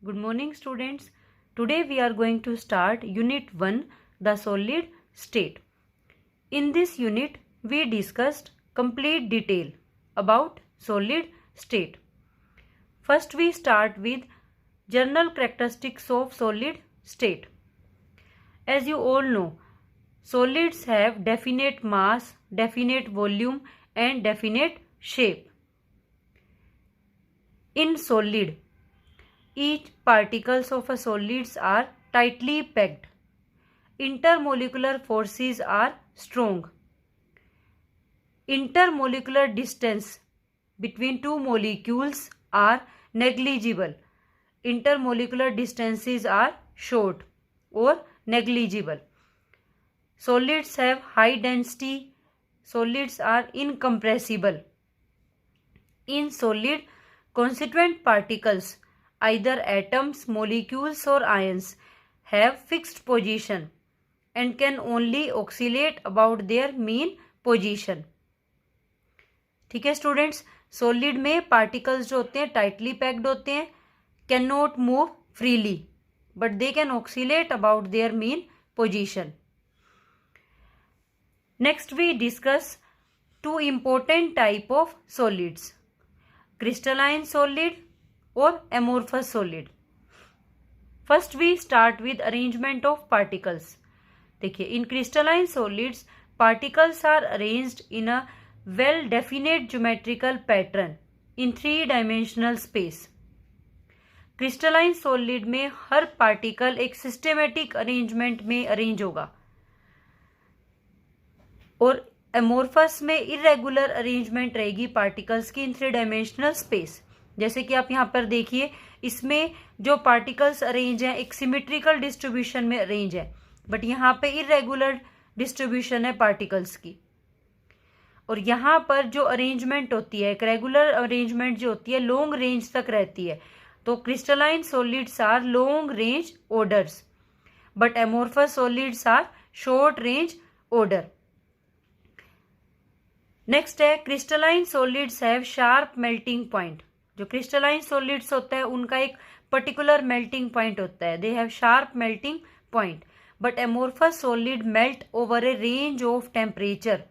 Good morning, students. Today we are going to start Unit 1, the solid state. In this unit, we discussed complete detail about solid state. First, we start with general characteristics of solid state. As you all know, solids have definite mass, definite volume, and definite shape. In solid, each particles of a solids are tightly packed. Intermolecular forces are strong. Intermolecular distance between two molecules are negligible. Intermolecular distances are short or negligible. Solids have high density. Solids are incompressible. In solid, constituent particles, either atoms, molecules or ions, have fixed position and can only oscillate about their mean position. ठीक है students, solid में particles जो होते हैं tightly packed होते हैं, can not move freely but they can oscillate about their mean position. Next we discuss two important type of solids, crystalline solid और amorphous solid. First we start with arrangement of particles. देखिए, in crystalline solids particles are arranged in a well definite geometrical pattern in 3-dimensional space. Crystalline solid में हर particle एक systematic arrangement में arrange होगा और amorphous में irregular arrangement रहेगी particles की इन 3-dimensional स्पेस. जैसे कि आप यहाँ पर देखिए, इसमें जो पार्टिकल्स अरेंज हैं एक सिमेट्रिकल डिस्ट्रीब्यूशन में अरेंज है, बट यहाँ पे इरेगुलर डिस्ट्रीब्यूशन है पार्टिकल्स की. और यहाँ पर जो अरेंजमेंट होती है, एक रेगुलर अरेंजमेंट जो होती है लॉन्ग रेंज तक रहती है. तो crystalline solids are long range orders but amorphous solids are short range order. Next है, crystalline solids have sharp melting point. जो क्रिस्टलाइन सॉलिड्स होता है उनका एक पर्टिकुलर मेल्टिंग पॉइंट होता है, they have sharp melting point. But amorphous solid melt over a range of temperature.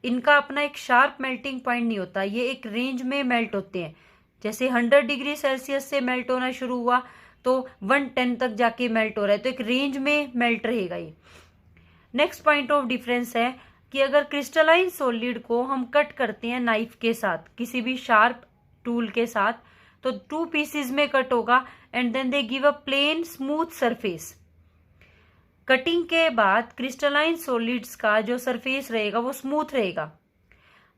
इनका अपना एक शार्प मेल्टिंग पॉइंट नहीं होता, ये एक रेंज में मेल्ट होते हैं. जैसे 100 डिग्री सेल्सियस से मेल्ट होना शुरू हुआ तो 110 तक जाके मेल्ट हो रहा है, तो एक रेंज में मेल्ट रहेगा ये. नेक्स्ट पॉइंट ऑफ डिफरेंस है कि अगर क्रिस्टलाइन सॉलिड को हम कट करते हैं नाइफ के साथ, किसी भी शार्प टूल के साथ, तो 2 पीसेज में कट होगा and then they give a plain smooth surface. Cutting के बाद क्रिस्टलाइन सॉलिड्स का जो सरफेस रहेगा वो स्मूथ रहेगा.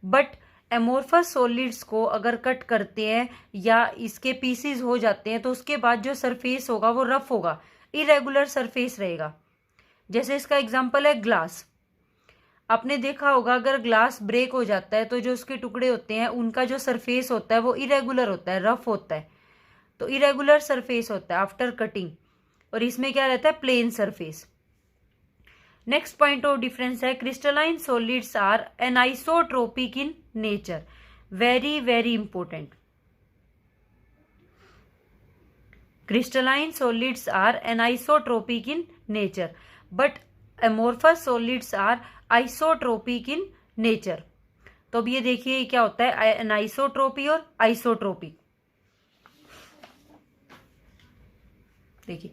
बट एमोर्फस सॉलिड्स को अगर कट करते हैं या इसके पीसेस हो जाते हैं तो उसके बाद जो सरफेस होगा वो रफ होगा, इरेगुलर सरफेस रहेगा. जैसे इसका एग्जांपल है ग्लास. आपने देखा होगा अगर ग्लास ब्रेक हो जाता है तो जो उसके टुकड़े होते हैं उनका जो सरफेस होता है वो इरेगुलर होता है, रफ होता है. तो इरेगुलर सरफेस होता है आफ्टर कटिंग और इसमें क्या रहता है, plane surface. Next point of difference है, crystalline solids are anisotropic in nature. Very very important. Crystalline solids are anisotropic in nature but amorphous solids are isotropic in nature. तो अब ये देखिए क्या होता है, एनाइसोट्रोपी और आइसोट्रोपिक. देखिए,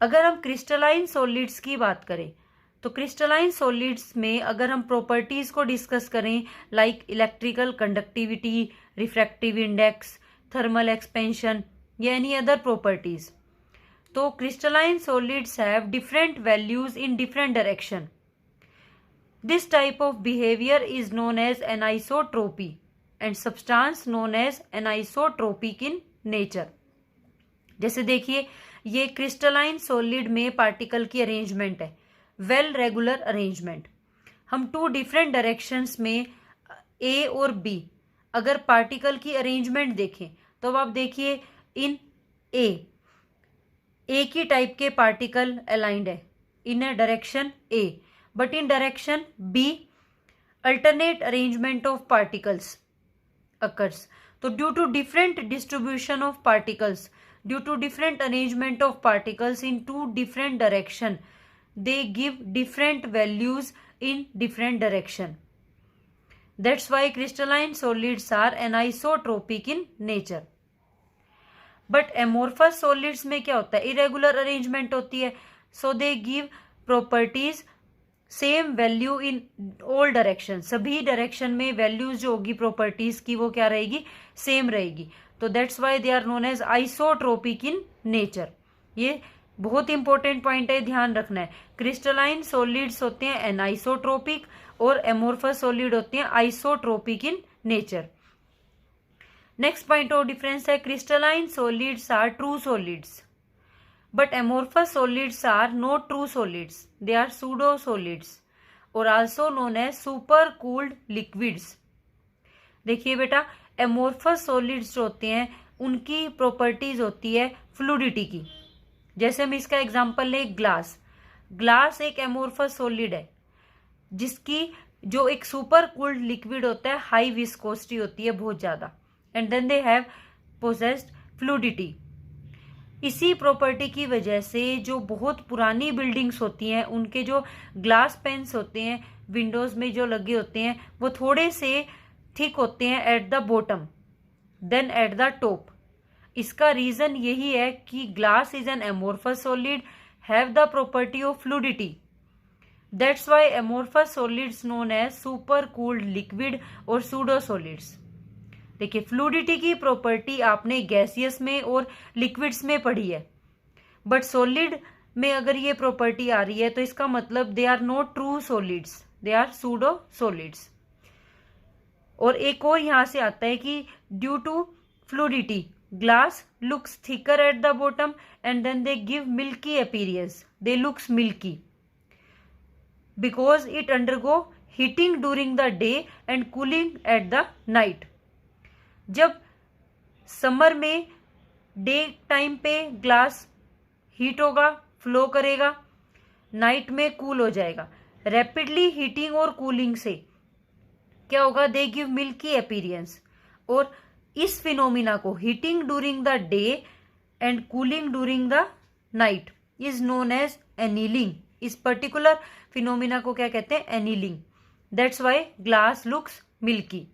अगर हम क्रिस्टलाइन सॉलिड्स की बात करें तो क्रिस्टलाइन सॉलिड्स में अगर हम प्रॉपर्टीज को डिस्कस करें like electrical conductivity, refractive index, thermal expansion या एनी अदर प्रॉपर्टीज, तो crystalline solids have different values in different direction. This type of behaviour is known as anisotropy and substance known as anisotropic in nature. जैसे देखिए, ये crystalline solid में particle की arrangement है, well regular arrangement. हम 2 different directions में ए और B अगर पार्टिकल की अरेंजमेंट देखें तो अब आप देखिए, इन ए की टाइप के पार्टिकल अलाइंड है in a direction A, but in direction B alternate arrangement of particles occurs. तो due to different distribution of particles, due to different arrangement of particles in two different direction they give different values in different direction. That's why crystalline solids are anisotropic in nature. But amorphous solids में क्या होता है, irregular arrangement होती है, so they give properties same value in all direction. सभी direction में values जो होगी प्रॉपर्टीज की वो क्या रहेगी, सेम रहेगी. तो that's why they are known as isotropic in nature. ये बहुत इंपॉर्टेंट पॉइंट है, ध्यान रखना है. क्रिस्टलाइन सॉलिड्स होते हैं एनाइसोट्रोपिक और एमोर्फस सॉलिड होते हैं isotropic in nature. Next point of difference है crystalline solids are true solids but amorphous solids are not true solids, they are pseudo solids और also known as super cooled liquids. देखिए बेटा, amorphous solids होते हैं उनकी properties होती है fluidity की. जैसे हम इसका एग्जांपल लें, ग्लास एक एमोर्फस सॉलिड है जिसकी जो एक सुपर कूल्ड लिक्विड होता है, हाई विस्कोसिटी होती है बहुत ज्यादा, and then they have possessed fluidity. इसी प्रॉपर्टी की वजह से जो बहुत पुरानी बिल्डिंग्स होती हैं उनके जो ग्लास पेन्स होते हैं विंडोज में जो लगे होते हैं वो थोड़े से थिक होते हैं at the bottom than at the top. इसका रीजन यही है कि glass is an amorphous solid have the property of fluidity. That's why amorphous solids known as super cooled liquid और सूडो सॉलिड्स. देखिए, फ्लूडिटी की property आपने gaseous में और लिक्विड्स में पढ़ी है, बट सॉलिड में अगर ये प्रॉपर्टी आ रही है तो इसका मतलब they are not true solids, they are pseudo solids. और एक और यहां से आता है कि due to fluidity glass looks thicker at the bottom and then they give milky appearance. They looks milky because it undergo heating during the day and cooling at the night. जब summer में day time पे glass heat होगा, flow करेगा, night में cool हो जाएगा. Rapidly heating और cooling से क्या होगा, दे गिव मिल्की अपीयरेंस. और इस फिनोमिना को heating during the day and cooling during the night is known as annealing. इस पर्टिकुलर फिनोमिना को क्या कहते हैं, annealing. That's why glass looks milky.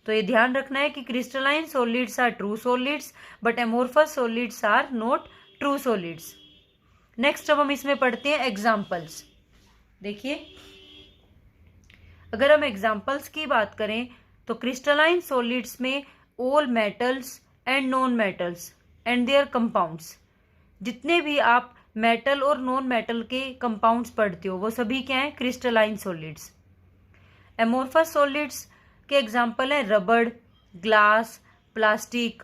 तो ये ध्यान रखना है कि crystalline solids are true solids but amorphous solids are not true solids. Next अब हम इसमें पढ़ते हैं एग्जाम्पल्स. देखिए, अगर हम एग्जाम्पल्स की बात करें तो क्रिस्टलाइन सॉलिड्स में all metals and non metals and there compounds, जितने भी आप मेटल और नॉन मेटल के कंपाउंड्स पढ़ते हो वो सभी क्या हैं, क्रिस्टलाइन सॉलिड्स. एमोर्फस सॉलिड्स के एग्जांपल हैं रबड़, glass, plastic,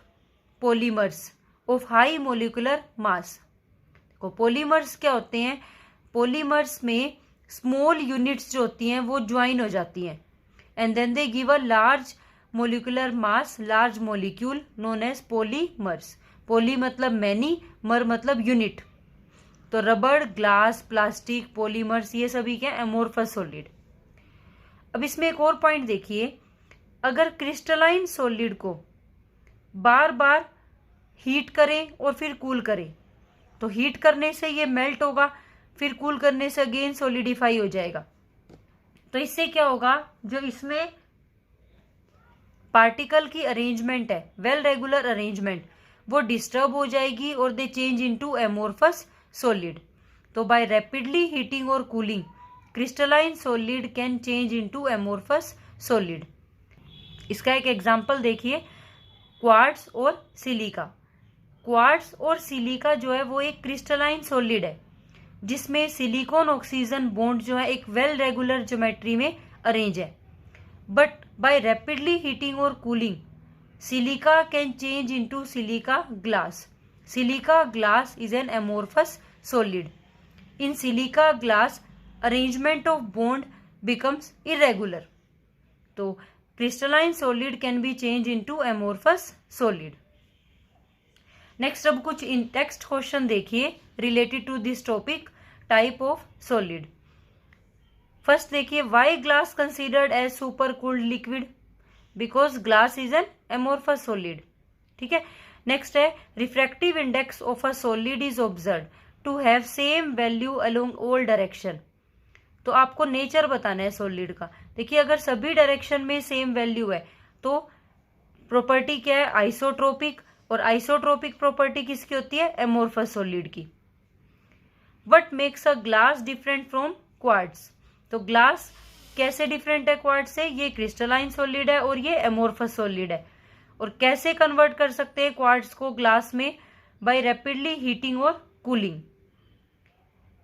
polymers of high molecular mass. देखो, पॉलीमर्स क्या होते हैं, पॉलीमर्स में स्मॉल यूनिट्स जो होती हैं वो ज्वाइन हो जाती हैं and then they give a large molecular mass, large molecule known as polymers. poly मतलब many, मर मतलब यूनिट. तो रबड़, ग्लास, प्लास्टिक, पॉलीमर्स ये सभी क्या, एमोर्फस सॉलिड. अब इसमें एक और पॉइंट देखिए, अगर क्रिस्टलाइन सॉलिड को बार बार हीट करें और फिर कूल करें तो हीट करने से ये मेल्ट होगा, फिर कूल करने से अगेन सॉलिडिफाई हो जाएगा. तो इससे क्या होगा, जो इसमें पार्टिकल की अरेंजमेंट है, वेल रेगुलर अरेंजमेंट, वो डिस्टर्ब हो जाएगी और दे चेंज इनटू एमोर्फस सॉलिड. तो बाय रैपिडली हीटिंग और cooling crystalline solid can change into amorphous solid. इसका एक एग्जांपल देखिए, क्वार्ट्ज और सिलिका. क्वार्ट्ज और सिलिका जो है वो एक क्रिस्टलाइन सॉलिड है जिसमें सिलिकॉन ऑक्सीजन बॉन्ड जो है एक वेल रेगुलर ज्योमेट्री में अरेंज है. बट बाय रैपिडली हीटिंग और cooling silica can change into silica glass. Silica glass is an amorphous solid. In silica glass arrangement of bond becomes irregular. तो crystalline solid can be change into amorphous solid. Next अब कुछ in text question देखिए related to this topic, type of solid. First देखिए, why glass considered as super cooled liquid, because glass is an amorphous solid. ठीक है, next है refractive index of a solid is observed to have same value along all direction. तो आपको nature बताना है solid का। देखिए अगर सभी डायरेक्शन में सेम वैल्यू है तो प्रॉपर्टी क्या है, आइसोट्रोपिक, और आइसोट्रोपिक प्रॉपर्टी किसकी होती है, एमोर्फस सॉलिड की। What makes a glass different from quartz. तो ग्लास कैसे डिफरेंट है क्वार्ट्ज से, ये क्रिस्टलाइन सॉलिड है और ये एमोर्फस सॉलिड है। और कैसे कन्वर्ट कर सकते हैं क्वार्ट्ज को ग्लास में, बाय रैपिडली हीटिंग और कूलिंग।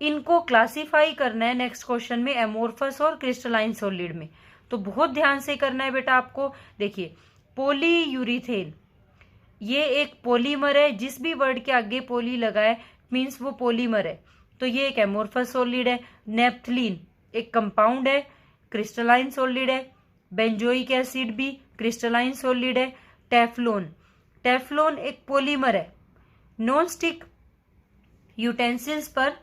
इनको क्लासिफाई करना है नेक्स्ट क्वेश्चन में एमोर्फस और क्रिस्टलाइन सॉलिड में, तो बहुत ध्यान से करना है बेटा आपको। देखिए पॉलीयूरिथेन ये एक पॉलीमर है, जिस भी वर्ड के आगे पॉली लगा है मीन्स वो पॉलीमर है, तो ये एक एमोर्फस सॉलिड है। नेप्थलीन एक कंपाउंड है, क्रिस्टलाइन सॉलिड है। बेंजोइक एसिड भी क्रिस्टलाइन सॉलिड है। टेफ्लॉन, टेफ्लॉन एक पॉलीमर है। नॉन स्टिक यूटेंसिल्स पर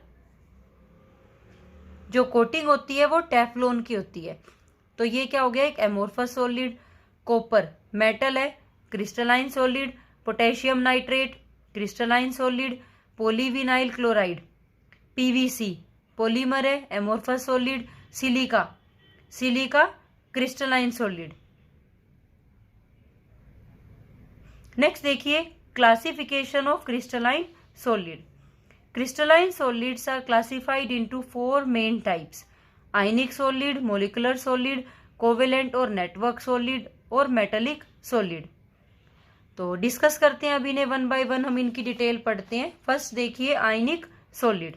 जो कोटिंग होती है वो टेफ्लॉन की होती है, तो ये क्या हो गया, एक एमोर्फस सॉलिड। कॉपर मेटल है, crystalline solid. Potassium nitrate crystalline solid. Polyvinyl chloride PVC polymer है, amorphous solid. Silica, silica crystalline solid. Next देखिए classification of crystalline solid. Crystalline solids are classified into 4 main types: ionic solid, molecular solid, covalent और network solid और metallic solid। तो discuss करते हैं अभी इन्हें one by one, हम इनकी डिटेल पढ़ते हैं। फर्स्ट देखिए आयनिक सॉलिड।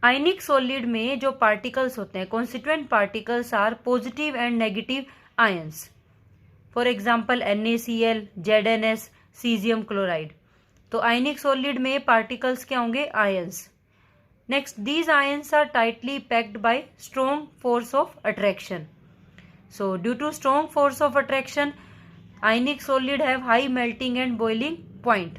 आयनिक सॉलिड में जो पार्टिकल्स होते हैं, constituent particles are positive and negative ions. For example NaCl, ZnS, caesium chloride. तो आयनिक सॉलिड में पार्टिकल्स क्या होंगे, ions. Next these ions are tightly packed by strong force of attraction. So due to strong force of attraction ionic solid have high melting and boiling point.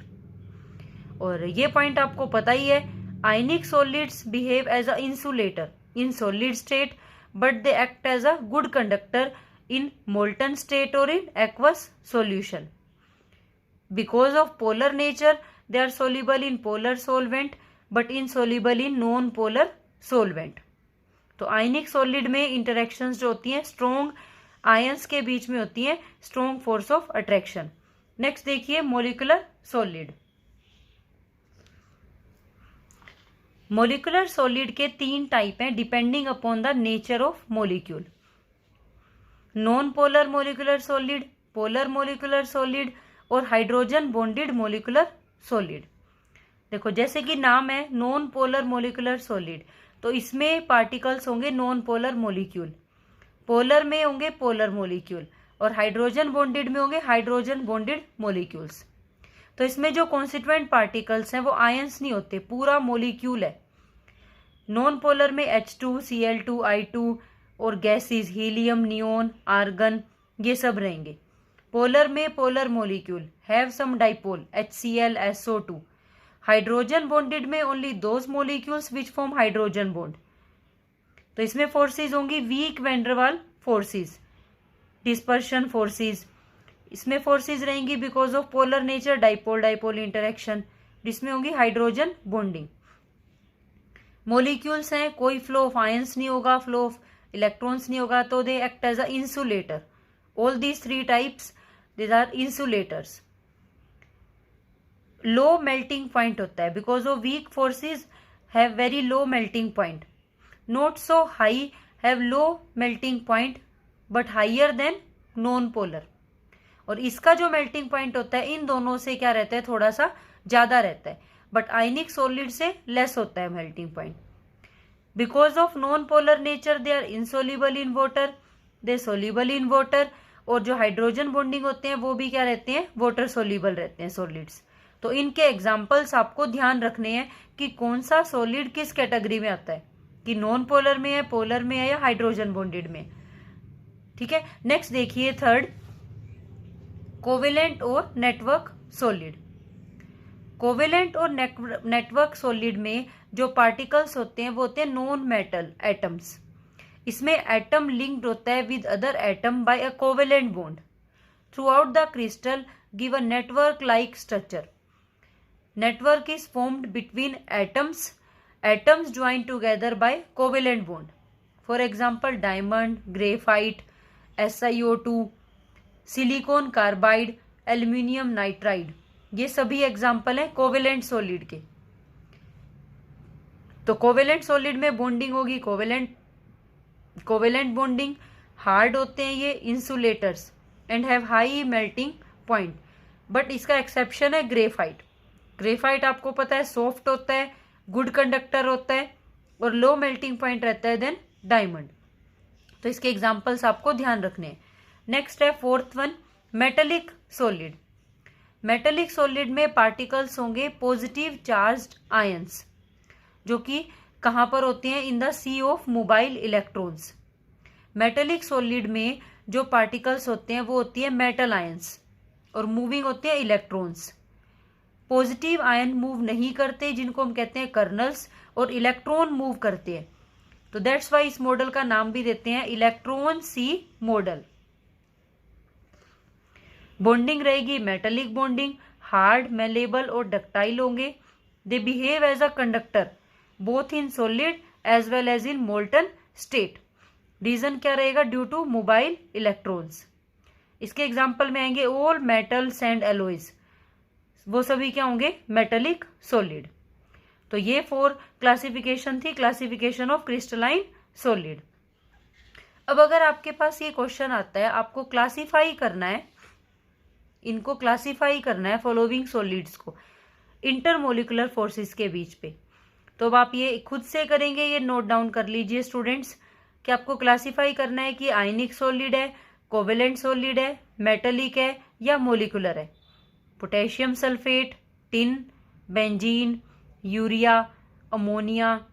और ये point आपको पता ही है, ionic solids behave as a insulator in solid state but they act as a good conductor in molten state or in aqueous solution. Because of polar nature, they are soluble in polar solvent but insoluble in non-polar solvent. तो ionic solid में interactions जो होती हैं strong ions के बीच में होती हैं, strong force of attraction. Next देखिए मोलिकुलर सॉलिड। मोलिकुलर सॉलिड के 3 टाइप हैं depending upon the nature of molecule. Non polar molecular solid, polar molecular solid और हाइड्रोजन बॉन्डेड मोलिकुलर सॉलिड। देखो जैसे कि नाम है नॉन पोलर मोलिकुलर सॉलिड, तो इसमें पार्टिकल्स होंगे नॉन पोलर मोलिक्यूल, पोलर में होंगे पोलर मोलिक्यूल और हाइड्रोजन बॉन्डेड में होंगे हाइड्रोजन बॉन्डेड मोलिक्यूल्स। तो इसमें जो कॉन्स्टिट्यूएंट पार्टिकल्स हैं वो आयंस नहीं होते, पूरा मोलिक्यूल है। नॉन पोलर में H2, Cl2, I2 और गैसेस हीलियम, नियोन, आर्गन ये सब रहेंगे। पोलर में polar molecule have some dipole HCl, SO2। Hydrogen bonded में only those molecules which form hydrogen bond. तो इसमें फोर्सेस होंगी weak van der Waals forces, dispersion forces. इसमें फोर्सेस रहेंगी because of polar nature, dipole dipole interaction, जिसमें होंगी hydrogen bonding. Molecules हैं, कोई फ्लो ऑफ आयंस नहीं होगा, फ्लो ऑफ इलेक्ट्रॉन्स नहीं होगा, तो they act as a insulator. All these 3 types these are insulators. Low melting point होता है because of weak forces have very low melting point. Not so high, have low melting point but higher than non polar. और इसका जो melting point होता है इन दोनों से क्या रहता है, थोड़ा सा ज्यादा रहता है, बट आयनिक सॉलिड से लेस होता है melting point. Because of non polar nature they are insoluble in water, they soluble in water. और जो हाइड्रोजन बॉन्डिंग होते हैं वो भी क्या रहते हैं, वाटर सोल्यूबल रहते हैं सॉलिड्स। तो इनके एग्जाम्पल्स आपको ध्यान रखने हैं कि कौन सा सॉलिड किस कैटेगरी में आता है, कि नॉन पोलर में है, पोलर में है या हाइड्रोजन बॉन्डेड में। ठीक है, नेक्स्ट देखिए थर्ड, कोवेलेंट और नेटवर्क सॉलिड। कोवेलेंट और नेटवर्क सॉलिड में जो पार्टिकल्स होते हैं वो होते हैं नॉन मेटल एटम्स। इसमें एटम लिंक्ड होता है with other atom by a covalent bond. Through out the crystal give a network like structure. Network is formed between atoms joined together by covalent bond. For example, diamond, graphite, SiO2, silicon carbide, aluminium nitride, ये सभी example हैं covalent solid के। तो covalent solid में bonding होगी covalent bonding, hard होते हैं ये insulators and have high melting point. But इसका एक्सेप्शन है ग्रेफाइट आपको पता है सॉफ्ट होता है, गुड कंडक्टर होता है और लो मेल्टिंग पॉइंट रहता है देन डायमंड। तो इसके एग्जाम्पल्स आपको ध्यान रखने हैं। नेक्स्ट है fourth one, metallic solid. Metallic solid में पार्टिकल्स होंगे पॉजिटिव चार्ज्ड आयंस, जो कि कहां पर होते हैं, in the sea of mobile electrons. Metallic solid में जो पार्टिकल्स होते हैं वो होती है मेटल आयंस और मूविंग होते हैं इलेक्ट्रॉन्स। पॉजिटिव आयन मूव नहीं करते जिनको हम कहते हैं कर्नल्स, और इलेक्ट्रॉन मूव करते हैं। तो दैट्स वाई इस मॉडल का नाम भी देते हैं इलेक्ट्रॉन सी मॉडल। बॉन्डिंग रहेगी मेटेलिक बॉन्डिंग, हार्ड, मेलेबल और डक्टाइल होंगे। They behave as a conductor both in solid as well as in molten state. Reason क्या रहेगा, ड्यू टू मोबाइल इलेक्ट्रॉन्स। इसके एग्जाम्पल में आएंगे ऑल मेटल्स एंड एलॉयज, वो सभी क्या होंगे, मेटेलिक सॉलिड। तो ये 4 क्लासिफिकेशन थी, क्लासिफिकेशन ऑफ क्रिस्टलाइन सॉलिड। अब अगर आपके पास ये क्वेश्चन आता है, आपको क्लासिफाई करना है, इनको क्लासिफाई करना है फॉलोइंग सॉलिड्स को इंटरमोलिकुलर फोर्सेस के बीच पे, तो अब आप ये खुद से करेंगे, ये नोट डाउन कर लीजिए स्टूडेंट्स कि आपको क्लासिफाई करना है कि आयनिक सॉलिड है, कोवेलेंट सॉलिड है, मेटेलिक है या मोलिकुलर है। Potassium sulphate, tin, benzene, urea, ammonia,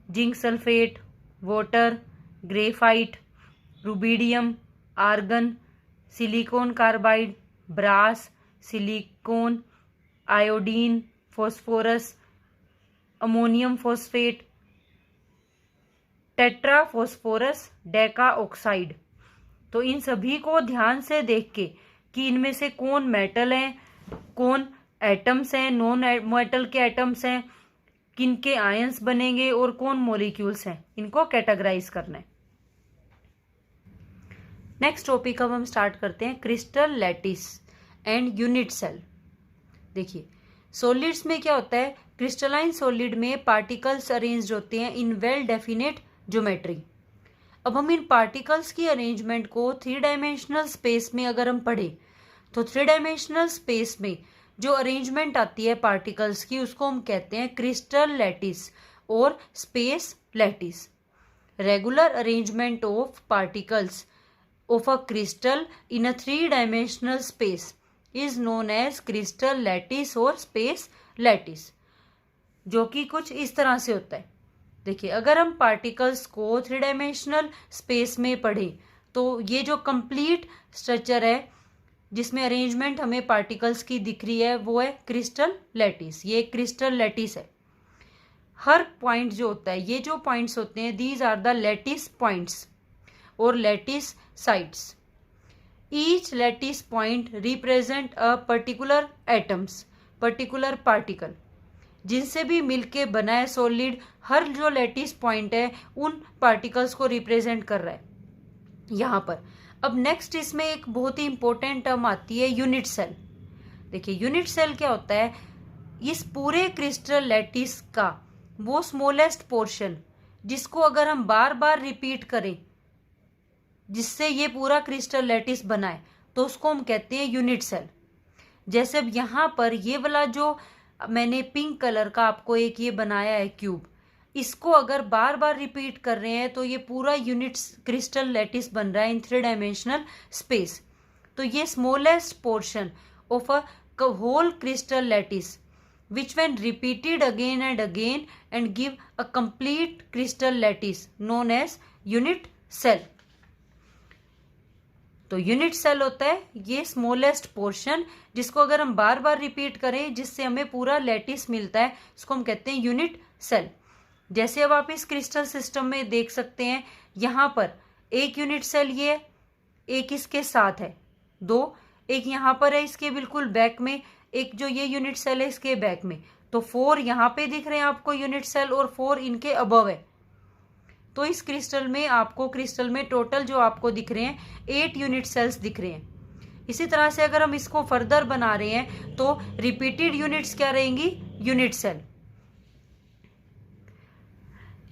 zinc sulphate, water, graphite, rubidium, argon, silicon carbide, brass, silicon, iodine, phosphorus, ammonium phosphate, tetra phosphorus, deca oxide. तो इन सभी को ध्यान से देख के कि इनमें से कौन मेटल है, कौन एटम्स हैं, नॉन मेटल के एटम्स हैं, किन के आयंस बनेंगे और कौन मॉलिक्यूल्स हैं, इनको कैटेगराइज करना है। नेक्स्ट टॉपिक अब हम स्टार्ट करते हैं crystal lattice and unit cell. देखिए सॉलिड्स में क्या होता है, क्रिस्टलाइन सॉलिड में पार्टिकल्स अरेंज्ड होते हैं इन वेल डेफिनेट ज्योमेट्री। अब हम इन पार्टिकल्स की अरेंजमेंट को 3 डायमेंशनल स्पेस में अगर हम पढ़े तो 3 डायमेंशनल स्पेस में जो अरेंजमेंट आती है पार्टिकल्स की उसको हम कहते हैं क्रिस्टल लैटिस और space lattice. Regular arrangement of particles of a crystal in a 3-dimensional space is known as crystal lattice और space lattice, जो कि कुछ इस तरह से होता है। देखिए अगर हम पार्टिकल्स को 3 डायमेंशनल स्पेस में पढ़े तो ये जो कंप्लीट स्ट्रक्चर है जिसमें अरेंजमेंट हमें पार्टिकल्स की दिख रही है वो है क्रिस्टल लैटिस। ये क्रिस्टल लैटिस है। हर पॉइंट जो होता है, ये जो पॉइंट्स होते हैं, these are the lattice points और lattice sites. Each lattice point represent a particular atoms, particular particle, जिनसे भी मिलके बना है सॉलिड। हर जो लैटिस पॉइंट है उन पार्टिकल्स को रिप्रेजेंट कर रहा है यहाँ पर। अब नेक्स्ट इसमें एक बहुत ही इंपॉर्टेंट टर्म आती है यूनिट सेल। देखिए यूनिट सेल क्या होता है, इस पूरे क्रिस्टल लैटिस का वो स्मॉलेस्ट पोर्शन जिसको अगर हम बार बार रिपीट करें जिससे ये पूरा क्रिस्टल लैटिस बना है तो उसको हम कहते हैं यूनिट सेल। जैसे अब यहाँ पर ये वाला जो मैंने पिंक कलर का आपको एक ये बनाया है क्यूब, इसको अगर बार बार रिपीट कर रहे हैं तो ये पूरा यूनिट क्रिस्टल लैटिस बन रहा है इन 3 डायमेंशनल स्पेस। तो ये smallest portion of a whole crystal lattice which when repeated again and again and give a complete crystal lattice known as unit cell। तो यूनिट सेल होता है ये स्मॉलेस्ट पोर्शन जिसको अगर हम बार बार रिपीट करें जिससे हमें पूरा लैटिस मिलता है, इसको हम कहते हैं यूनिट सेल। जैसे अब आप इस क्रिस्टल सिस्टम में देख सकते हैं, यहाँ पर एक यूनिट सेल ये एक इसके साथ है, 2 एक यहाँ पर है इसके बिल्कुल बैक में, एक जो ये यूनिट सेल है इसके बैक में। तो 4 यहाँ पे दिख रहे हैं आपको यूनिट सेल और 4 इनके अबव है। तो इस क्रिस्टल में टोटल जो आपको दिख रहे हैं 8 यूनिट सेल्स दिख रहे हैं। इसी तरह से अगर हम इसको फर्दर बना रहे हैं तो रिपीटेड यूनिट्स क्या रहेंगी, यूनिट सेल।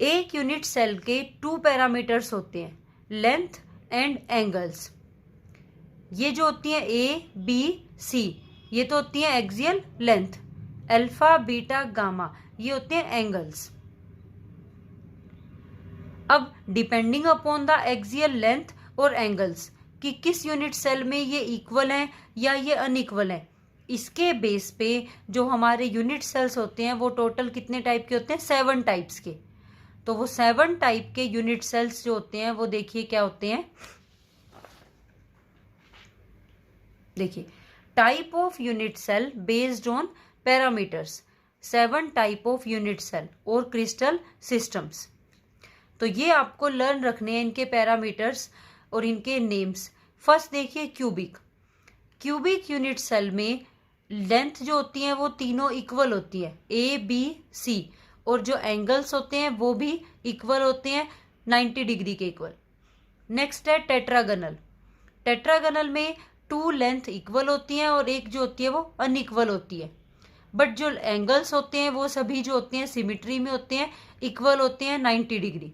एक यूनिट सेल के 2 पैरामीटर्स होते हैं, लेंथ एंड एंगल्स। ये जो होती है ए बी सी, ये तो होती है axial length. Alpha beta gamma ये होते हैं एंगल्स। अब depending upon the axial length और एंगल्स कि किस यूनिट सेल में ये इक्वल हैं या ये अनइक्वल हैं, इसके बेस पे जो हमारे यूनिट सेल्स होते हैं वो टोटल कितने टाइप के होते हैं, 7 टाइप्स के। तो वो 7 टाइप के यूनिट सेल्स जो होते हैं वो देखिए क्या होते हैं। देखिए, type of unit cell based on parameters, 7 type of unit cell और क्रिस्टल सिस्टम्स। तो ये आपको लर्न रखने हैं, इनके पैरामीटर्स और इनके नेम्स। फर्स्ट देखिए क्यूबिक यूनिट सेल में लेंथ जो होती है वो तीनों इक्वल होती है, ए बी सी, और जो एंगल्स होते हैं वो भी इक्वल होते हैं, 90 डिग्री के इक्वल। नेक्स्ट है टेट्रागनल में 2 लेंथ इक्वल होती हैं और एक जो होती है वो अनइक्वल होती है। बट जो एंगल्स होते हैं वो सभी जो होते हैं सिमिट्री में होते हैं, इक्वल होते हैं 90 डिग्री।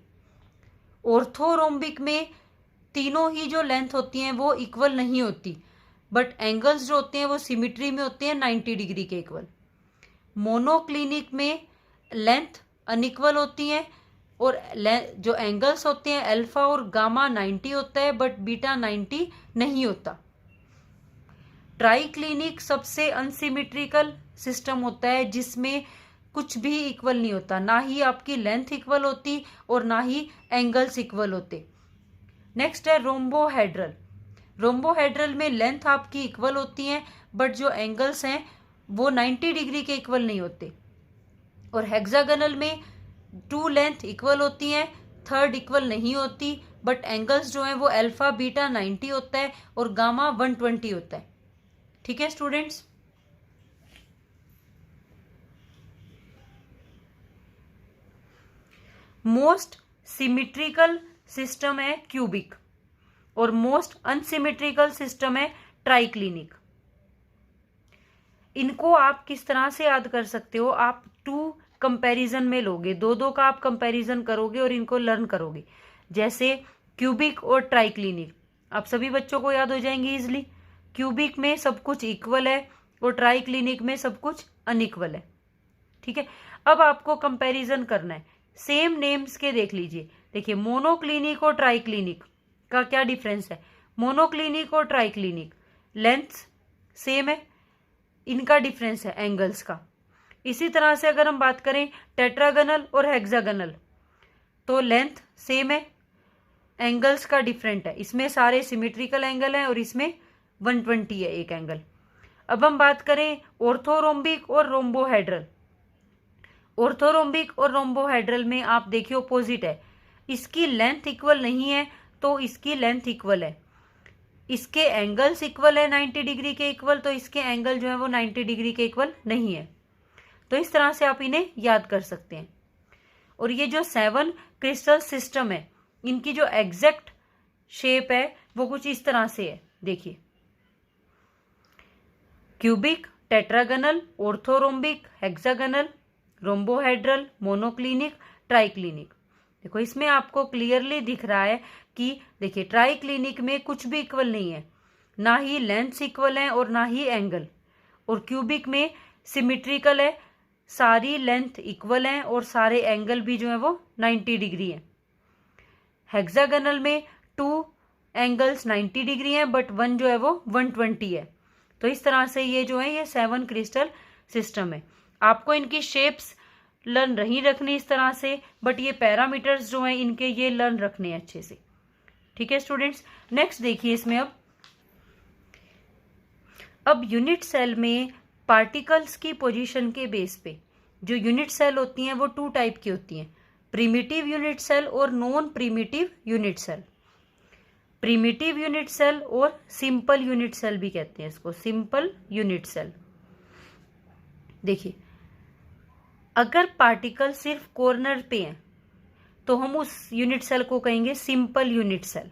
ऑर्थोरोम्बिक में तीनों ही जो लेंथ होती हैं वो इक्वल नहीं होती, बट एंगल्स जो होते हैं वो सिमिट्री में होते हैं 90 डिग्री के इक्वल। मोनोक्लिनिक में लेंथ अनइक्वल होती हैं और जो एंगल्स होते हैं अल्फा और गामा 90 होता है बट बीटा 90 नहीं होता। ट्राइक्लिनिक सबसे अनसिमेट्रिकल सिस्टम होता है जिसमें कुछ भी इक्वल नहीं होता, ना ही आपकी लेंथ इक्वल होती और ना ही एंगल्स इक्वल होते। नेक्स्ट है रोम्बोहेड्रल में लेंथ आपकी इक्वल होती है बट जो एंगल्स हैं वो 90 डिग्री के इक्वल नहीं होते। और हेक्सागनल में 2 लेंथ इक्वल होती हैं, 3rd इक्वल नहीं होती, बट एंगल्स जो हैं वो अल्फा बीटा 90 होता है और गामा 120 होता है। ठीक है स्टूडेंट्स। मोस्ट सिमेट्रिकल सिस्टम है क्यूबिक और मोस्ट अनसिमेट्रिकल सिस्टम है ट्राइक्लिनिक। इनको आप किस तरह से याद कर सकते हो, आप 2 कंपैरिजन में लोगे, 2 का आप कंपैरिजन करोगे और इनको लर्न करोगे। जैसे क्यूबिक और ट्राइक्लिनिक आप सभी बच्चों को याद हो जाएंगे इजिली। क्यूबिक में सब कुछ इक्वल है और ट्राइक्लिनिक में सब कुछ अनइक्वल है। ठीक है, अब आपको कंपैरिजन करना है, सेम नेम्स के देख लीजिए। देखिए, मोनोक्लिनिक और ट्राइक्लिनिक का क्या डिफरेंस है। मोनोक्लिनिक और ट्राइक्लिनिक लेंथ सेम है, इनका डिफरेंस है एंगल्स का। इसी तरह से अगर हम बात करें टेट्रागनल और हेक्सागनल, तो लेंथ सेम है, एंगल्स का डिफरेंट है। इसमें सारे सिमेट्रिकल एंगल हैं और इसमें 120 है एक एंगल। अब हम बात करें ऑर्थोरोम्बिक और रोम्बोहेड्रल। ऑर्थोरोम्बिक और रोम्बोहेड्रल में आप देखिए ऑपोजिट है, इसकी लेंथ इक्वल नहीं है तो इसकी लेंथ इक्वल है, इसके एंगल्स इक्वल है 90 डिग्री के इक्वल, तो इसके एंगल जो है वो 90 डिग्री के इक्वल नहीं है। तो इस तरह से आप इन्हें याद कर सकते हैं। और ये जो 7 क्रिस्टल सिस्टम है, इनकी जो एग्जैक्ट शेप है वो कुछ इस तरह से है। देखिए, cubic, tetragonal, orthorhombic, hexagonal, rhombohedral, monoclinic, triclinic. देखो, इसमें आपको क्लियरली दिख रहा है कि देखिए ट्राइक्लिनिक में कुछ भी इक्वल नहीं है, ना ही लेंथ इक्वल है और ना ही एंगल। और क्यूबिक में सिमेट्रिकल है, सारी लेंथ इक्वल है और सारे एंगल भी जो है वो 90 डिग्री है। हेक्सागनल में 2 एंगल्स 90 डिग्री हैं बट 1 जो है वो 120 है। तो इस तरह से ये जो है ये 7 क्रिस्टल सिस्टम है। आपको इनकी शेप्स लर्न नहीं रखनी इस तरह से, बट ये पैरामीटर्स जो हैं इनके ये लर्न रखने हैं अच्छे से। ठीक है स्टूडेंट्स। नेक्स्ट देखिए, इसमें अब यूनिट सेल में पार्टिकल्स की पोजीशन के बेस पे जो यूनिट सेल होती हैं वो 2 टाइप की होती हैं, प्रिमिटिव यूनिट सेल और non primitive unit cell. Primitive unit cell और सिंपल यूनिट सेल भी कहते हैं इसको, सिंपल यूनिट सेल। देखिए, अगर पार्टिकल सिर्फ कॉर्नर पे हैं तो हम उस यूनिट सेल को कहेंगे सिंपल यूनिट सेल,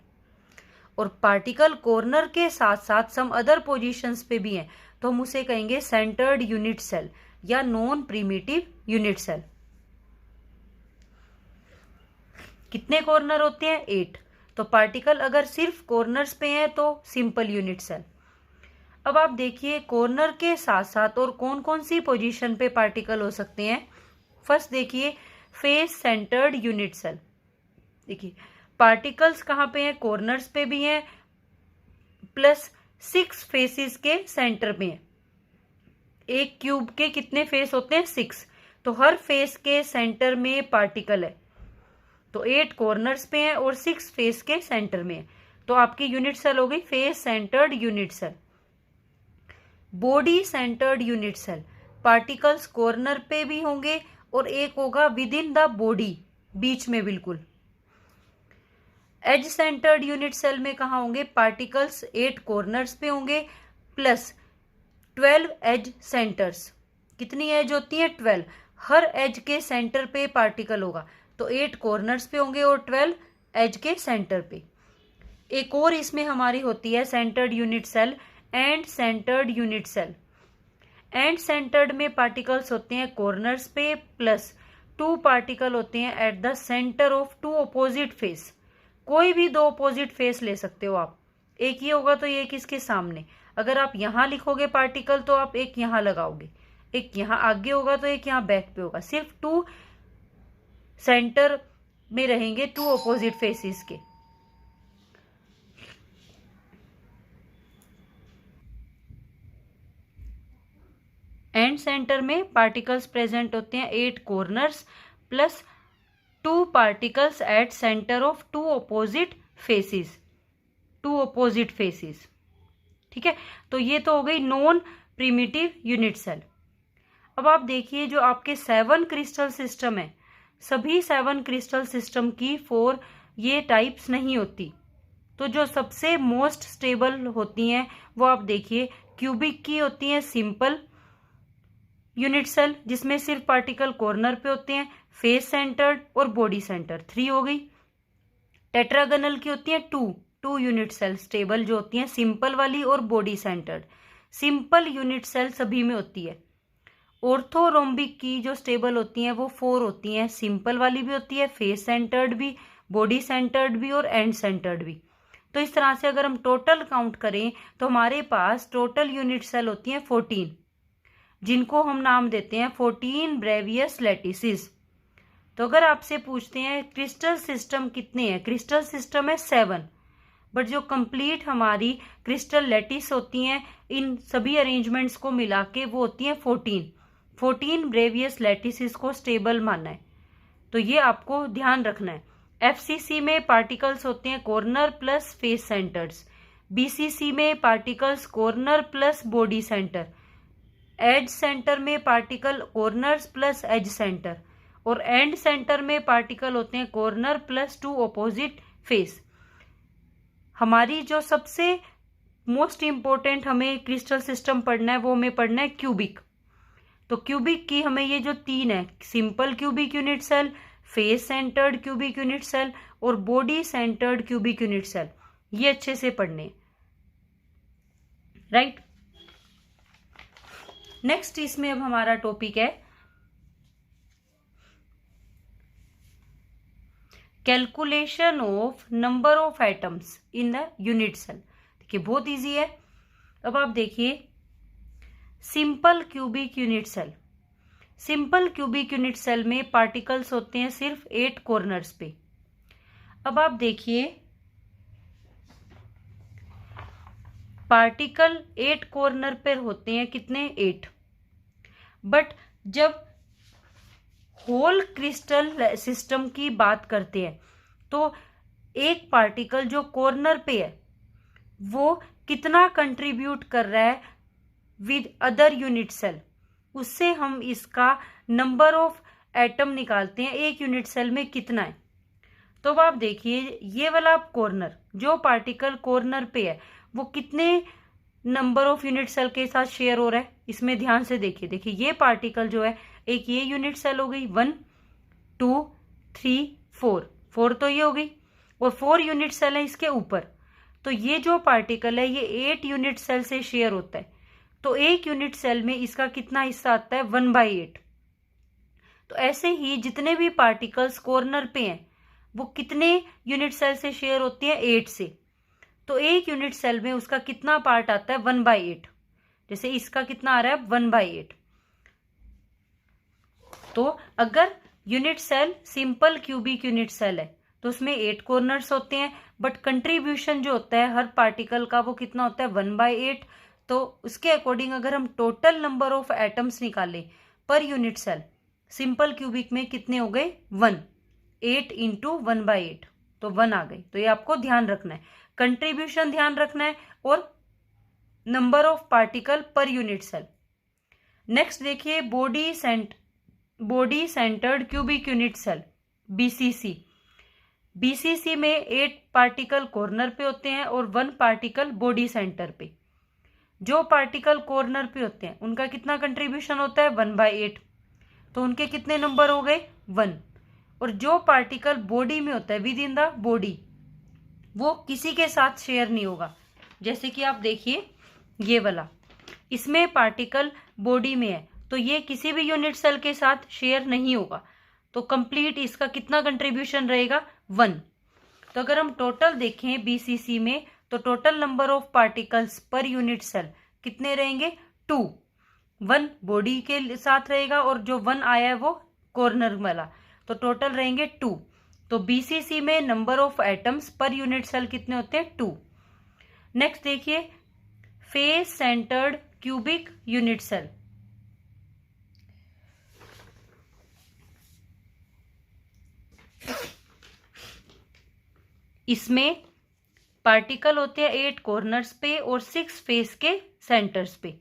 और पार्टिकल कॉर्नर के साथ साथ सम अदर पोजीशंस पे भी हैं तो हम उसे कहेंगे सेंटर्ड यूनिट सेल या नॉन प्रिमिटिव यूनिट सेल। कितने कॉर्नर होते हैं? 8। तो पार्टिकल अगर सिर्फ कॉर्नर्स पे हैं तो सिंपल यूनिट सेल। अब आप देखिए कॉर्नर के साथ साथ और कौन कौन सी पोजीशन पे पार्टिकल हो सकते हैं। फर्स्ट देखिए, फेस सेंटर्ड यूनिट सेल। देखिए पार्टिकल्स कहाँ पे हैं? कॉर्नर्स पे भी हैं, प्लस 6 फेसेस के सेंटर में है। एक क्यूब के कितने फेस होते हैं? 6। तो हर फेस के सेंटर में पार्टिकल है, तो 8 कॉर्नर्स पे हैं और 6 फेस के सेंटर में है, तो आपकी यूनिट सेल हो गई face centred unit cell. Body centred unit cell, particles corner पे भी होंगे और एक होगा विद इन द बॉडी, बीच में बिल्कुल। एज सेंटर्ड यूनिट सेल में कहाँ होंगे? पार्टिकल्स 8 कॉर्नर्स पे होंगे प्लस 12 एज सेंटर्स। कितनी एज होती है? 12। हर एज के सेंटर पे पार्टिकल होगा, तो 8 कॉर्नर्स पे होंगे और 12 एज के सेंटर पे। एक और इसमें हमारी होती है centred unit cell, end centred unit cell. End centred में पार्टिकल्स होते हैं कॉर्नर्स पे प्लस 2 पार्टिकल होते हैं at the centre of 2 opposite face. कोई भी 2 ऑपोजिट फेस ले सकते हो आप, एक ये होगा तो ये एक इसके सामने। अगर आप यहाँ लिखोगे पार्टिकल तो आप एक यहाँ लगाओगे, एक यहाँ आगे होगा तो एक यहाँ बैक पे होगा। सिर्फ 2 सेंटर में रहेंगे 2 ऑपोजिट फेसेस के। एंड सेंटर में पार्टिकल्स प्रेजेंट होते हैं 8 corners plus 2 particles at centre of 2 opposite faces, 2 opposite faces. ठीक है, तो ये तो हो गई नॉन प्रिमिटिव यूनिट सेल। अब आप देखिए जो आपके 7 क्रिस्टल सिस्टम है, सभी 7 क्रिस्टल सिस्टम की 4 ये टाइप्स नहीं होती। तो जो सबसे मोस्ट स्टेबल होती हैं वो आप देखिए क्यूबिक की होती हैं सिंपल यूनिट सेल, जिसमें सिर्फ पार्टिकल कॉर्नर पे होते हैं, फेस सेंटर्ड और बॉडी सेंटर, 3 हो गई। टेट्रागोनल की होती है 2 यूनिट सेल स्टेबल जो होती हैं, सिंपल वाली और body centred. Simple unit cell सभी में होती है। ऑर्थोरोम्बिक की जो स्टेबल होती हैं वो 4 होती हैं, सिंपल वाली भी होती है, फेस सेंटर्ड भी, बॉडी सेंटर्ड भी और एंड सेंटर्ड भी। तो इस तरह से अगर हम टोटल काउंट करें तो हमारे पास टोटल यूनिट सेल होती हैं 14, जिनको हम नाम देते हैं 14 ब्रेवियस लैटिसेस। तो अगर आपसे पूछते हैं क्रिस्टल सिस्टम कितने हैं, क्रिस्टल सिस्टम है 7, बट जो कंप्लीट हमारी क्रिस्टल लैटिस होती हैं इन सभी अरेंजमेंट्स को मिला के वो होती हैं 14 ब्रेवियस लैटिसेस को स्टेबल माना है। तो ये आपको ध्यान रखना है। एफसीसी में पार्टिकल्स होते हैं corner plus face centers, BCC में particles corner plus body center, edge center में particle corners plus edge center, और एंड सेंटर में पार्टिकल होते हैं कॉर्नर प्लस 2 ऑपोजिट फेस। हमारी जो सबसे मोस्ट इंपॉर्टेंट हमें क्रिस्टल सिस्टम पढ़ना है वो हमें पढ़ना है क्यूबिक। तो क्यूबिक की हमें ये जो 3 है, simple cubic unit cell, face centred cubic unit cell और body centered cubic unit cell, ये अच्छे से पढ़ने, राइट। नेक्स्ट इसमें अब हमारा टॉपिक है calculation of number of atoms in the unit cell. देखिए बहुत इजी है। अब आप देखिए simple cubic unit cell, simple cubic unit cell में पार्टिकल्स होते हैं सिर्फ 8 कॉर्नर्स पे। अब आप देखिए पार्टिकल 8 कॉर्नर पर होते हैं, कितने? 8। बट जब होल क्रिस्टल सिस्टम की बात करते हैं तो एक पार्टिकल जो कॉर्नर पे है वो कितना कंट्रीब्यूट कर रहा है विद अदर यूनिट सेल, उससे हम इसका नंबर ऑफ एटम निकालते हैं एक यूनिट सेल में कितना है। तो अब आप देखिए ये वाला कॉर्नर, जो पार्टिकल कॉर्नर पे है वो कितने नंबर ऑफ यूनिट सेल के साथ शेयर हो रहा है, इसमें ध्यान से देखिए। देखिए ये पार्टिकल जो है, एक ये यूनिट सेल हो गई 1 2 3 4, 4 तो ये हो गई, और 4 यूनिट सेल है इसके ऊपर। तो ये जो पार्टिकल है ये 8 यूनिट सेल से शेयर होता है। तो एक यूनिट सेल में इसका कितना हिस्सा आता है, 1/8। तो ऐसे ही जितने भी पार्टिकल्स कॉर्नर पे हैं वो कितने यूनिट सेल से शेयर होती हैं, 8 से। तो एक यूनिट सेल में उसका कितना पार्ट आता है, 1/8। जैसे इसका कितना आ रहा है, 1/8। तो अगर unit cell simple cubic unit cell है तो उसमें 8 कॉर्नर्स होते हैं, बट कंट्रीब्यूशन जो होता है हर पार्टिकल का वो कितना होता है, 1/8। तो उसके अकॉर्डिंग अगर हम टोटल नंबर ऑफ एटम्स निकालें पर यूनिट सेल, सिंपल क्यूबिक में कितने हो गए, 1, 8 इंटू 1/8, तो 1 आ गई। तो ये आपको ध्यान रखना है, कंट्रीब्यूशन ध्यान रखना है और number of particle per unit cell. Next देखिए body centered cubic unit cell, BCC. BCC में 8 पार्टिकल कॉर्नर पे होते हैं और 1 पार्टिकल बॉडी सेंटर पे। जो पार्टिकल कॉर्नर पे होते हैं उनका कितना कंट्रीब्यूशन होता है, 1/8। तो उनके कितने नंबर हो गए, 1। और जो पार्टिकल बॉडी में होता है, विद इन द बॉडी, वो किसी के साथ शेयर नहीं होगा। जैसे कि आप देखिए ये वाला, इसमें पार्टिकल बॉडी में है तो ये किसी भी यूनिट सेल के साथ शेयर नहीं होगा। तो कंप्लीट इसका कितना कंट्रीब्यूशन रहेगा, 1। तो अगर हम टोटल देखें बीसीसी में तो total number of particles per unit cell कितने रहेंगे, 2। 1 बॉडी के साथ रहेगा और जो 1 आया है वो कॉर्नर वाला, तो टोटल रहेंगे 2। तो बीसीसी में number of atoms per unit cell कितने होते हैं, 2। नेक्स्ट देखिए face centred cubic unit cell. इसमें पार्टिकल होते हैं 8 कॉर्नर्स पे और 6 फेस के सेंटर्स पे।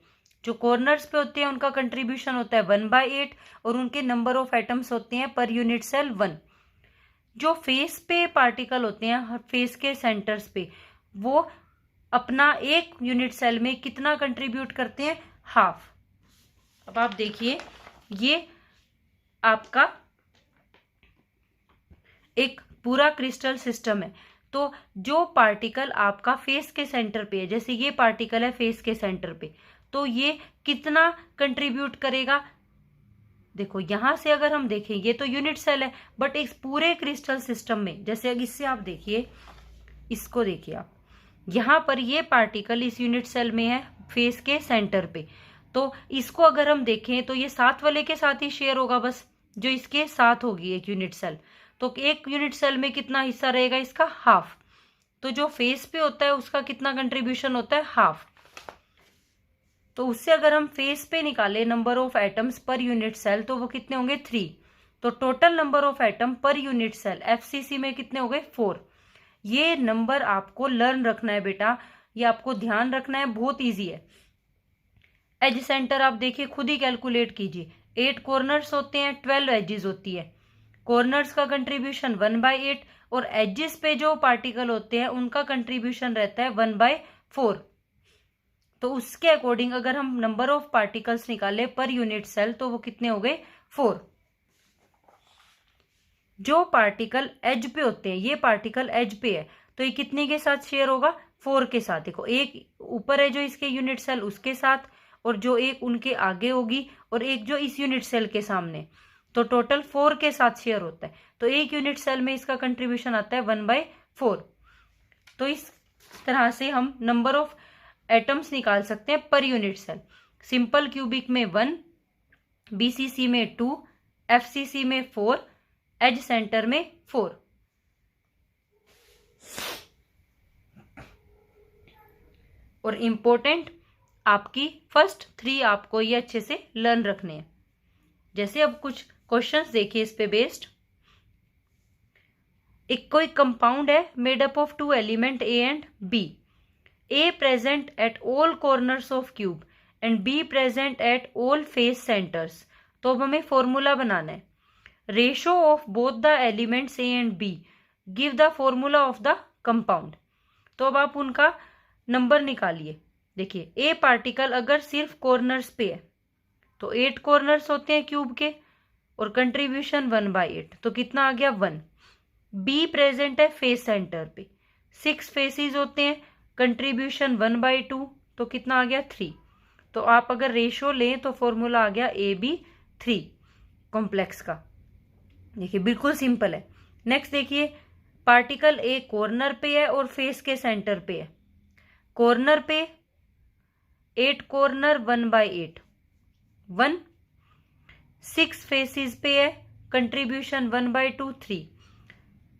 जो कॉर्नर्स पे होते हैं उनका कंट्रीब्यूशन होता है 1/8 और उनके नंबर ऑफ एटम्स होते हैं पर यूनिट सेल 1। जो फेस पे पार्टिकल होते हैं फेस के सेंटर्स पे, वो अपना एक यूनिट सेल में कितना कंट्रीब्यूट करते हैं, हाफ। अब आप देखिए ये आपका एक पूरा क्रिस्टल सिस्टम है। तो जो पार्टिकल आपका फेस के सेंटर पे है, जैसे ये पार्टिकल है फेस के सेंटर पे, तो ये कितना कंट्रीब्यूट करेगा। देखो यहां से अगर हम देखें ये तो यूनिट सेल है, बट इस पूरे क्रिस्टल सिस्टम में, जैसे इससे आप देखिए, इसको देखिए आप, यहां पर ये पार्टिकल इस यूनिट सेल में है फेस के सेंटर पे। तो इसको अगर हम देखें तो ये साथ वाले के साथ ही शेयर होगा, बस जो इसके साथ होगी एक यूनिट सेल। तो एक यूनिट सेल में कितना हिस्सा रहेगा इसका, हाफ। तो जो फेस पे होता है उसका कितना कंट्रीब्यूशन होता है, हाफ। तो उससे अगर हम फेस पे निकाले number of atoms per unit cell तो वो कितने होंगे, 3। तो total number of atom per unit cell FCC में कितने हो गए, 4। ये नंबर आपको लर्न रखना है बेटा, ये आपको ध्यान रखना है, बहुत इजी है। एज सेंटर आप देखिए खुद ही कैलकुलेट कीजिए, 8 कॉर्नर्स होते हैं, 12 एजेस होती है। कॉर्नर्स का कंट्रीब्यूशन 1/8 और एजेस पे जो पार्टिकल होते हैं उनका कंट्रीब्यूशन रहता है 1/4। तो उसके अकॉर्डिंग अगर हम नंबर ऑफ पार्टिकल्स निकाले पर यूनिट सेल तो वो कितने हो गए, 4। जो पार्टिकल एज पे होते हैं, ये पार्टिकल एज पे है तो ये कितने के साथ शेयर होगा, 4 के साथ। देखो एक ऊपर है जो इसके यूनिट सेल उसके साथ, और जो एक उनके आगे होगी और एक जो इस यूनिट सेल के सामने, तो टोटल 4 के साथ शेयर होता है। तो एक यूनिट सेल में इसका कंट्रीब्यूशन आता है 1/4। तो इस तरह से हम नंबर ऑफ एटम्स निकाल सकते हैं पर यूनिट सेल। सिंपल क्यूबिक में 1, बीसीसी में 2, एफसीसी में 4, एज सेंटर में 4। और इंपॉर्टेंट आपकी फर्स्ट 3 आपको ये अच्छे से लर्न रखने हैं। जैसे अब कुछ क्वेश्चंस देखिए इस पे बेस्ड। एक कोई कंपाउंड है made up of 2 element A and B. A present at all corners of cube and B present at all face centres. तो अब हमें फॉर्मूला बनाना है। Ratio of both the elements A and B, give the formula of the compound. तो अब आप उनका number निकालिए। देखिए ए पार्टिकल अगर सिर्फ कॉर्नर्स पे है तो 8 कॉर्नर्स होते हैं क्यूब के और कंट्रीब्यूशन 1/8, तो कितना आ गया 1। बी प्रेजेंट है फेस सेंटर पे, 6 फेसेस होते हैं, कंट्रीब्यूशन 1/2, तो कितना आ गया 3। तो आप अगर रेशो लें तो फॉर्मूला आ गया AB3 कॉम्प्लेक्स का। देखिए बिल्कुल सिंपल है। नेक्स्ट देखिए पार्टिकल ए कॉर्नर पे है और फेस के सेंटर पे है। कॉर्नर पे 8 कॉर्नर 1/8, 1, 6 फेसेस पे है, कंट्रीब्यूशन 1/2 3।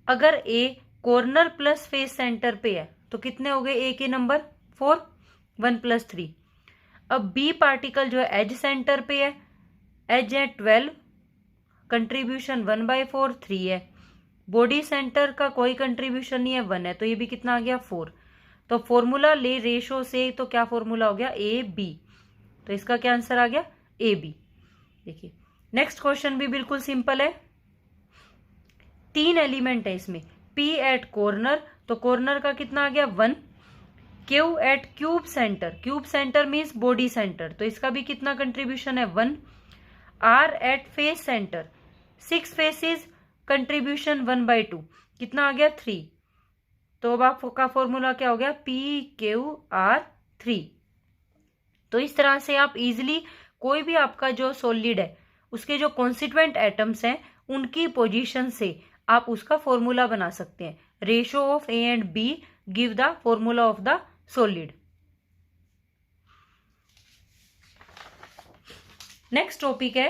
अगर ए कॉर्नर प्लस फेस सेंटर पे है तो कितने हो गए ए के नंबर 4, 1 + 3। अब बी पार्टिकल जो है एज सेंटर पे है, एज है 12, कंट्रीब्यूशन 1/4 3 है। बॉडी सेंटर का कोई कंट्रीब्यूशन नहीं है, 1 है, तो ये भी कितना आ गया 4। तो फॉर्मूला ले रेशो से तो क्या फॉर्मूला हो गया AB, तो इसका क्या आंसर आ गया AB। देखिए नेक्स्ट क्वेश्चन भी बिल्कुल सिंपल है। 3 एलिमेंट है इसमें, P एट कॉर्नर, तो कॉर्नर का कितना आ गया 1। Q at cube centre, cube centre means body centre, तो इसका भी कितना कंट्रीब्यूशन है 1। R at face centre, 6 faces, contribution 1/2, कितना आ गया 3। तो अब आपका फॉर्मूला क्या हो गया PQR3। तो इस तरह से आप इजिली कोई भी आपका जो सॉलिड है उसके जो कॉन्स्टिट्यूएंट एटम्स हैं उनकी पोजीशन से आप उसका फॉर्मूला बना सकते हैं। Ratio of A and B give the formula of the solid. Next topic है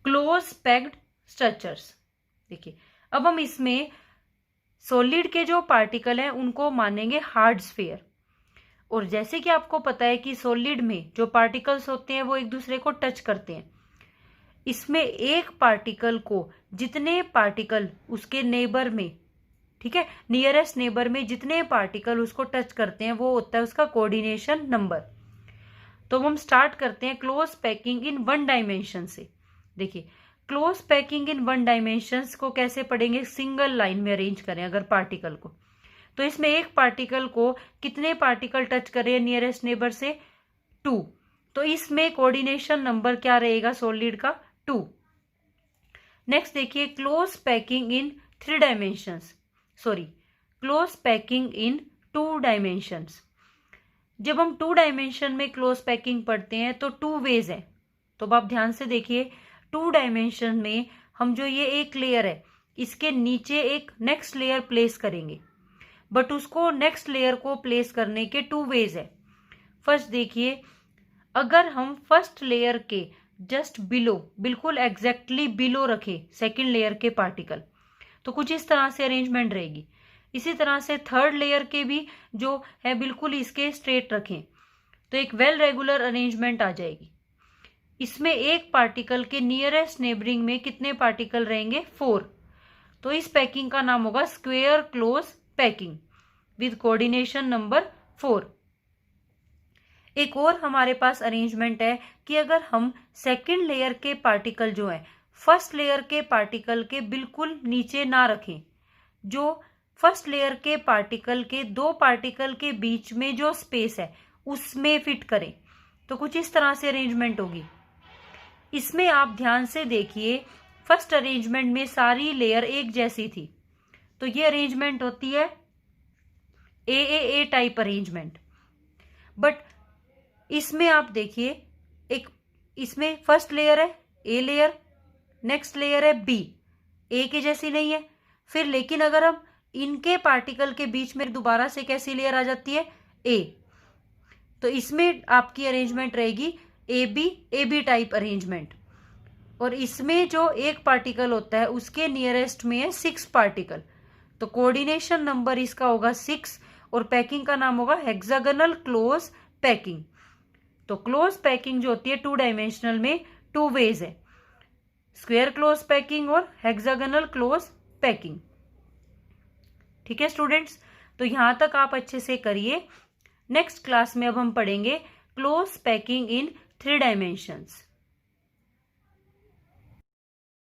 क्लोज पैक्ड स्ट्रक्चर्स। देखिए अब हम इसमें सॉलिड के जो पार्टिकल हैं उनको मानेंगे हार्ड स्फीयर। और जैसे कि आपको पता है कि सॉलिड में जो पार्टिकल्स होते हैं वो एक दूसरे को टच करते हैं। इसमें एक पार्टिकल को जितने पार्टिकल उसके नेबर में, ठीक है, नियरेस्ट नेबर में जितने पार्टिकल उसको टच करते हैं वो होता है उसका कोऑर्डिनेशन नंबर। तो हम स्टार्ट करते हैं क्लोज पैकिंग इन 1 डायमेंशन से। देखिए क्लोज पैकिंग इन 1 डायमेंशन को कैसे पढ़ेंगे, सिंगल लाइन में अरेंज करें अगर पार्टिकल को, तो इसमें एक पार्टिकल को कितने पार्टिकल टच करें नियरेस्ट नेबर से 2, तो इसमें कोऑर्डिनेशन नंबर क्या रहेगा सॉलिड का 2। नेक्स्ट देखिए close packing in 3 dimensions, sorry close packing in 2 dimensions. जब हम 2 डायमेंशन में क्लोज पैकिंग पढ़ते हैं तो 2 वेज है। तो अब आप ध्यान से देखिए 2 डायमेंशन में हम जो ये एक लेयर है इसके नीचे एक नेक्स्ट लेयर प्लेस करेंगे, बट उसको नेक्स्ट लेयर को प्लेस करने के 2 वेज है। फर्स्ट देखिए अगर हम फर्स्ट लेयर के जस्ट बिलो, बिल्कुल एग्जैक्टली बिलो रखें सेकेंड लेयर के पार्टिकल तो कुछ इस तरह से अरेंजमेंट रहेगी। इसी तरह से थर्ड लेयर के भी जो है बिल्कुल इसके स्ट्रेट रखें तो एक वेल रेगुलर अरेंजमेंट आ जाएगी। इसमें एक पार्टिकल के नियरेस्ट नेबरिंग में कितने पार्टिकल रहेंगे 4, तो इस पैकिंग का नाम होगा square close packing with coordination number 4। एक और हमारे पास अरेंजमेंट है कि अगर हम सेकेंड लेयर के पार्टिकल जो है फर्स्ट लेयर के पार्टिकल के बिल्कुल नीचे ना रखें, जो फर्स्ट लेयर के पार्टिकल के 2 पार्टिकल के बीच में जो स्पेस है उसमें फिट करें, तो कुछ इस तरह से अरेंजमेंट होगी। इसमें आप ध्यान से देखिए फर्स्ट अरेंजमेंट में सारी लेयर एक जैसी थी, तो ये अरेंजमेंट होती है AAA टाइप अरेंजमेंट। बट इसमें आप देखिए एक इसमें फर्स्ट लेयर है A लेयर, नेक्स्ट लेयर है B, A के जैसी नहीं है। फिर लेकिन अगर हम इनके पार्टिकल के बीच में दोबारा से कैसी लेयर आ जाती है A, तो इसमें आपकी अरेंजमेंट रहेगी AB टाइप अरेंजमेंट। और इसमें जो एक पार्टिकल होता है उसके नियरेस्ट में है 6 पार्टिकल, तो कोऑर्डिनेशन नंबर इसका होगा 6 और पैकिंग का नाम होगा हेक्सागोनल क्लोज पैकिंग। तो क्लोज पैकिंग जो होती है 2 डायमेंशनल में 2 वेज है, स्क्वायर क्लोज पैकिंग और हेक्सागोनल क्लोज पैकिंग। ठीक है स्टूडेंट्स, तो यहां तक आप अच्छे से करिए। नेक्स्ट क्लास में अब हम पढ़ेंगे क्लोज पैकिंग इन 3 डायमेंशंस।